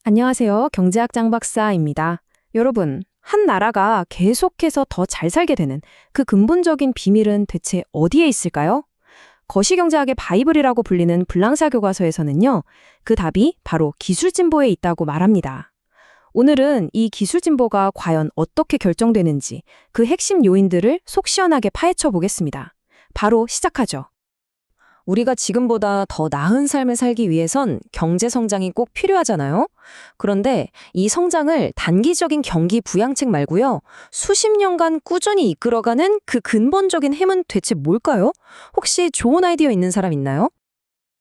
안녕하세요. 경제학 장박사입니다. 여러분, 한 나라가 계속해서 더 잘 살게 되는 그 근본적인 비밀은 대체 어디에 있을까요? 거시경제학의 바이블이라고 불리는 블랑사 교과서에서는요, 그 답이 바로 기술 진보에 있다고 말합니다. 오늘은 이 기술 진보가 과연 어떻게 결정되는지 그 핵심 요인들을 속 시원하게 파헤쳐 보겠습니다. 바로 시작하죠. 우리가 지금보다 더 나은 삶을 살기 위해선 경제 성장이 꼭 필요하잖아요. 그런데 이 성장을 단기적인 경기 부양책 말고요. 수십 년간 꾸준히 이끌어가는 그 근본적인 힘은 대체 뭘까요? 혹시 좋은 아이디어 있는 사람 있나요?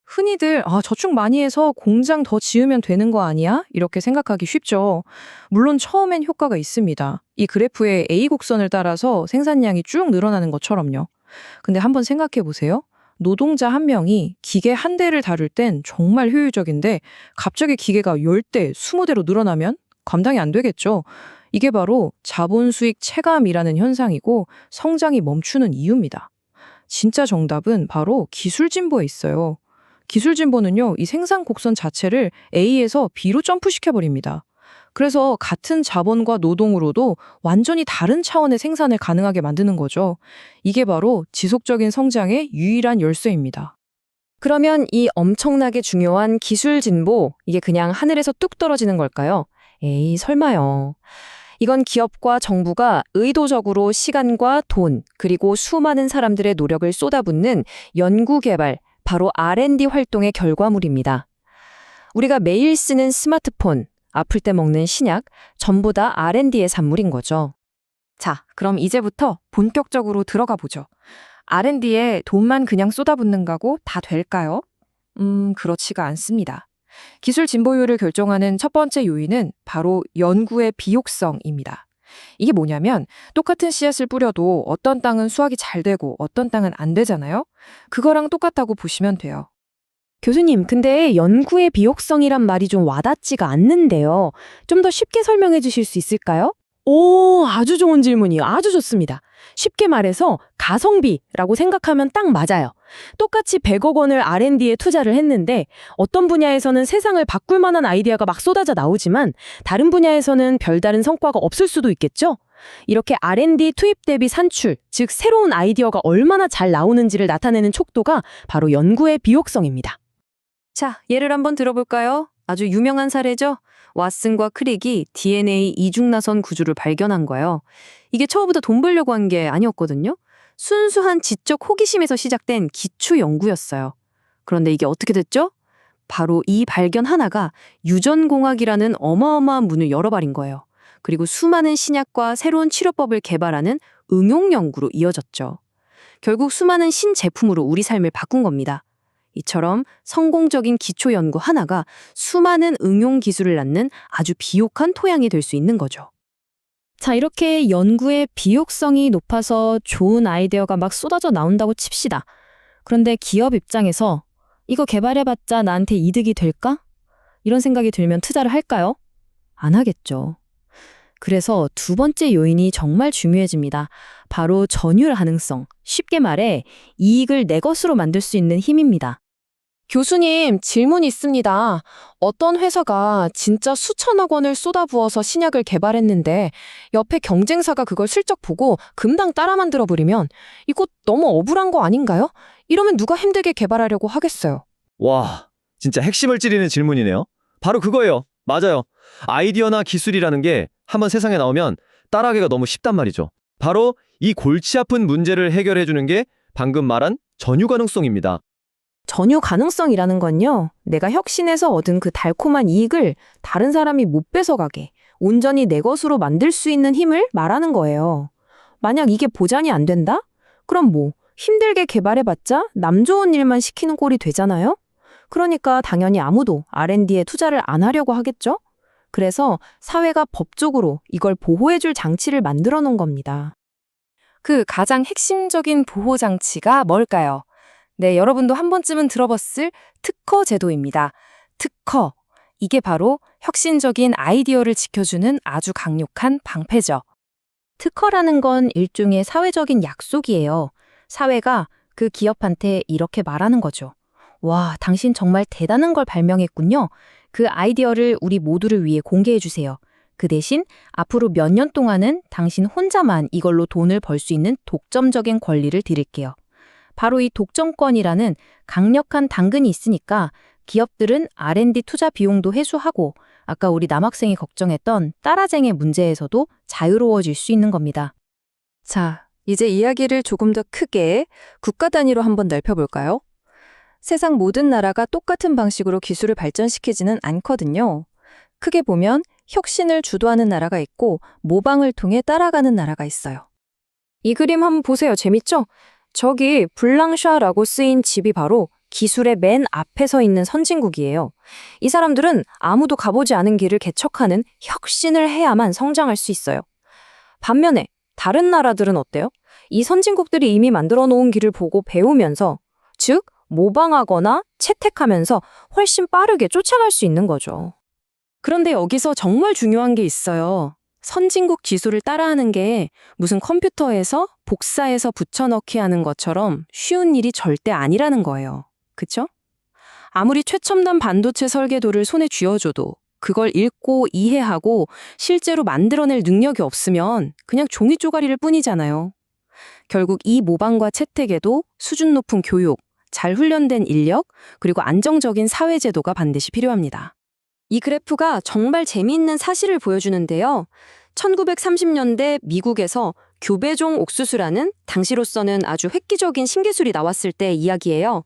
흔히들 저축 많이 해서 공장 더 지으면 되는 거 아니야? 이렇게 생각하기 쉽죠. 물론 처음엔 효과가 있습니다. 이 그래프의 A 곡선을 따라서 생산량이 쭉 늘어나는 것처럼요. 근데 한번 생각해 보세요. 노동자 한 명이 기계 한 대를 다룰 땐 정말 효율적인데 갑자기 기계가 10대, 20대로 늘어나면 감당이 안 되겠죠. 이게 바로 자본 수익 체감이라는 현상이고 성장이 멈추는 이유입니다. 진짜 정답은 바로 기술 진보에 있어요. 기술 진보는요, 이 생산 곡선 자체를 A에서 B로 점프시켜버립니다. 그래서 같은 자본과 노동으로도 완전히 다른 차원의 생산을 가능하게 만드는 거죠. 이게 바로 지속적인 성장의 유일한 열쇠입니다. 그러면 이 엄청나게 중요한 기술 진보, 이게 그냥 하늘에서 뚝 떨어지는 걸까요? 에이, 설마요. 이건 기업과 정부가 의도적으로 시간과 돈, 그리고 수많은 사람들의 노력을 쏟아붓는 연구개발, 바로 R&D 활동의 결과물입니다. 우리가 매일 쓰는 스마트폰, 아플 때 먹는 신약, 전부 다 R&D의 산물인 거죠. 자, 그럼 이제부터 본격적으로 들어가 보죠. R&D에 돈만 그냥 쏟아붓는 거고 다 될까요? 그렇지가 않습니다. 기술 진보율을 결정하는 첫 번째 요인은 바로 연구의 비옥성입니다. 이게 뭐냐면 똑같은 씨앗을 뿌려도 어떤 땅은 수확이 잘 되고 어떤 땅은 안 되잖아요? 그거랑 똑같다고 보시면 돼요. 교수님, 근데 연구의 비옥성이란 말이 좀 와닿지가 않는데요. 좀 더 쉽게 설명해 주실 수 있을까요? 오, 아주 좋은 질문이요. 아주 좋습니다. 쉽게 말해서 가성비라고 생각하면 딱 맞아요. 똑같이 100억 원을 R&D에 투자를 했는데 어떤 분야에서는 세상을 바꿀 만한 아이디어가 막 쏟아져 나오지만 다른 분야에서는 별다른 성과가 없을 수도 있겠죠? 이렇게 R&D 투입 대비 산출, 즉 새로운 아이디어가 얼마나 잘 나오는지를 나타내는 촉도가 바로 연구의 비옥성입니다. 자, 예를 한번 들어볼까요? 아주 유명한 사례죠? 왓슨과 크릭이 DNA 이중나선 구조를 발견한 거예요. 이게 처음부터 돈 벌려고 한 게 아니었거든요. 순수한 지적 호기심에서 시작된 기초 연구였어요. 그런데 이게 어떻게 됐죠? 바로 이 발견 하나가 유전공학이라는 어마어마한 문을 열어버린 거예요. 그리고 수많은 신약과 새로운 치료법을 개발하는 응용 연구로 이어졌죠. 결국 수많은 신제품으로 우리 삶을 바꾼 겁니다. 이처럼 성공적인 기초 연구 하나가 수많은 응용 기술을 낳는 아주 비옥한 토양이 될 수 있는 거죠. 자, 이렇게 연구의 비옥성이 높아서 좋은 아이디어가 막 쏟아져 나온다고 칩시다. 그런데 기업 입장에서 이거 개발해봤자 나한테 이득이 될까? 이런 생각이 들면 투자를 할까요? 안 하겠죠. 그래서 두 번째 요인이 정말 중요해집니다. 바로 전율 가능성, 쉽게 말해 이익을 내 것으로 만들 수 있는 힘입니다. 교수님, 질문 있습니다. 어떤 회사가 진짜 수천억 원을 쏟아부어서 신약을 개발했는데 옆에 경쟁사가 그걸 슬쩍 보고 금방 따라 만들어버리면 이거 너무 억울한 거 아닌가요? 이러면 누가 힘들게 개발하려고 하겠어요. 와, 진짜 핵심을 찌르는 질문이네요. 바로 그거예요. 맞아요. 아이디어나 기술이라는 게 한번 세상에 나오면 따라하기가 너무 쉽단 말이죠. 바로 이 골치 아픈 문제를 해결해주는 게 방금 말한 전유 가능성입니다. 전유 가능성이라는 건요, 내가 혁신해서 얻은 그 달콤한 이익을 다른 사람이 못 뺏어가게 온전히 내 것으로 만들 수 있는 힘을 말하는 거예요. 만약 이게 보장이 안 된다? 그럼 힘들게 개발해봤자 남 좋은 일만 시키는 꼴이 되잖아요? 그러니까 당연히 아무도 R&D에 투자를 안 하려고 하겠죠? 그래서 사회가 법적으로 이걸 보호해줄 장치를 만들어 놓은 겁니다. 그 가장 핵심적인 보호 장치가 뭘까요? 네, 여러분도 한 번쯤은 들어봤을 특허 제도입니다. 특허. 이게 바로 혁신적인 아이디어를 지켜주는 아주 강력한 방패죠. 특허라는 건 일종의 사회적인 약속이에요. 사회가 그 기업한테 이렇게 말하는 거죠. 와, 당신 정말 대단한 걸 발명했군요. 그 아이디어를 우리 모두를 위해 공개해 주세요. 그 대신 앞으로 몇 년 동안은 당신 혼자만 이걸로 돈을 벌 수 있는 독점적인 권리를 드릴게요. 바로 이 독점권이라는 강력한 당근이 있으니까 기업들은 R&D 투자 비용도 회수하고 아까 우리 남학생이 걱정했던 따라쟁의 문제에서도 자유로워질 수 있는 겁니다. 자, 이제 이야기를 조금 더 크게 국가 단위로 한번 넓혀볼까요? 세상 모든 나라가 똑같은 방식으로 기술을 발전시키지는 않거든요. 크게 보면 혁신을 주도하는 나라가 있고 모방을 통해 따라가는 나라가 있어요. 이 그림 한번 보세요. 재밌죠? 저기 블랑샤라고 쓰인 집이 바로 기술의 맨 앞에 서 있는 선진국이에요. 이 사람들은 아무도 가보지 않은 길을 개척하는 혁신을 해야만 성장할 수 있어요. 반면에 다른 나라들은 어때요? 이 선진국들이 이미 만들어 놓은 길을 보고 배우면서, 즉 모방하거나 채택하면서 훨씬 빠르게 쫓아갈 수 있는 거죠. 그런데 여기서 정말 중요한 게 있어요. 선진국 기술을 따라하는 게 무슨 컴퓨터에서 복사해서 붙여넣기 하는 것처럼 쉬운 일이 절대 아니라는 거예요. 그쵸? 아무리 최첨단 반도체 설계도를 손에 쥐어줘도 그걸 읽고 이해하고 실제로 만들어낼 능력이 없으면 그냥 종이 쪼가리일 뿐이잖아요. 결국 이 모방과 채택에도 수준 높은 교육, 잘 훈련된 인력, 그리고 안정적인 사회제도가 반드시 필요합니다. 이 그래프가 정말 재미있는 사실을 보여주는데요. 1930년대 미국에서 교배종 옥수수라는 당시로서는 아주 획기적인 신기술이 나왔을 때 이야기예요.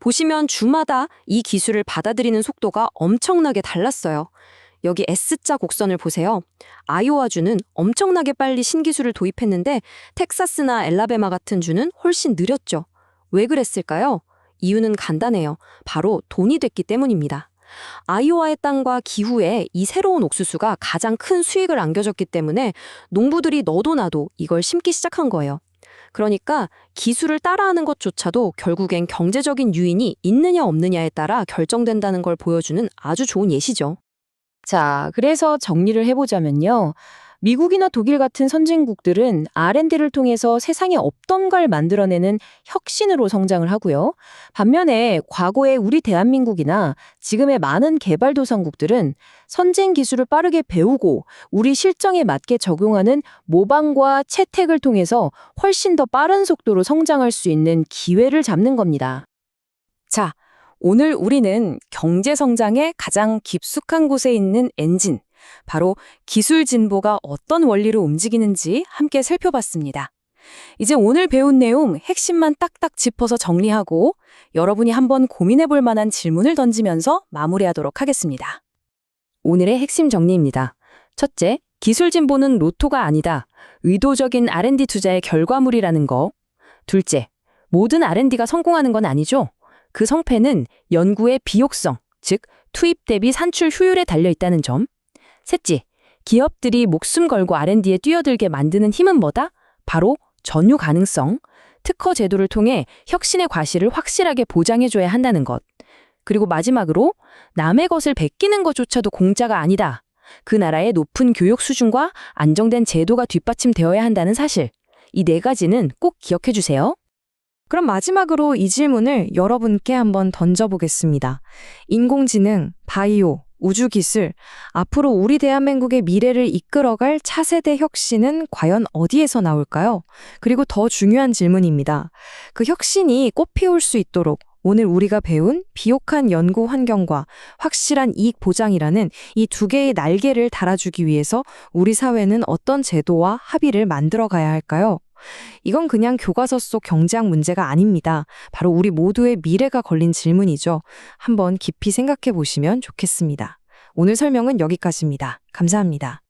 보시면 주마다 이 기술을 받아들이는 속도가 엄청나게 달랐어요. 여기 S자 곡선을 보세요. 아이오와주는 엄청나게 빨리 신기술을 도입했는데 텍사스나 엘라베마 같은 주는 훨씬 느렸죠. 왜 그랬을까요? 이유는 간단해요. 바로 돈이 됐기 때문입니다. 아이오와의 땅과 기후에 이 새로운 옥수수가 가장 큰 수익을 안겨줬기 때문에 농부들이 너도 나도 이걸 심기 시작한 거예요. 그러니까 기술을 따라하는 것조차도 결국엔 경제적인 유인이 있느냐 없느냐에 따라 결정된다는 걸 보여주는 아주 좋은 예시죠. 자, 그래서 정리를 해보자면요. 미국이나 독일 같은 선진국들은 R&D를 통해서 세상에 없던 걸 만들어내는 혁신으로 성장을 하고요. 반면에 과거의 우리 대한민국이나 지금의 많은 개발도상국들은 선진 기술을 빠르게 배우고 우리 실정에 맞게 적용하는 모방과 채택을 통해서 훨씬 더 빠른 속도로 성장할 수 있는 기회를 잡는 겁니다. 자, 오늘 우리는 경제 성장의 가장 깊숙한 곳에 있는 엔진, 바로 기술 진보가 어떤 원리로 움직이는지 함께 살펴봤습니다. 이제 오늘 배운 내용 핵심만 딱딱 짚어서 정리하고 여러분이 한번 고민해 볼 만한 질문을 던지면서 마무리하도록 하겠습니다. 오늘의 핵심 정리입니다. 첫째, 기술 진보는 로또가 아니다. 의도적인 R&D 투자의 결과물이라는 거. 둘째, 모든 R&D가 성공하는 건 아니죠. 그 성패는 연구의 비용성, 즉 투입 대비 산출 효율에 달려 있다는 점. 셋째, 기업들이 목숨 걸고 R&D에 뛰어들게 만드는 힘은 뭐다? 바로 전유 가능성, 특허 제도를 통해 혁신의 과실을 확실하게 보장해줘야 한다는 것. 그리고 마지막으로 남의 것을 베끼는 것조차도 공짜가 아니다. 그 나라의 높은 교육 수준과 안정된 제도가 뒷받침되어야 한다는 사실. 이 네 가지는 꼭 기억해 주세요. 그럼 마지막으로 이 질문을 여러분께 한번 던져보겠습니다. 인공지능, 바이오, 우주기술, 앞으로 우리 대한민국의 미래를 이끌어갈 차세대 혁신은 과연 어디에서 나올까요? 그리고 더 중요한 질문입니다. 그 혁신이 꽃피울 수 있도록 오늘 우리가 배운 비옥한 연구 환경과 확실한 이익 보장이라는 이 두 개의 날개를 달아주기 위해서 우리 사회는 어떤 제도와 합의를 만들어 가야 할까요? 이건 그냥 교과서 속 경제학 문제가 아닙니다. 바로 우리 모두의 미래가 걸린 질문이죠. 한번 깊이 생각해 보시면 좋겠습니다. 오늘 설명은 여기까지입니다. 감사합니다.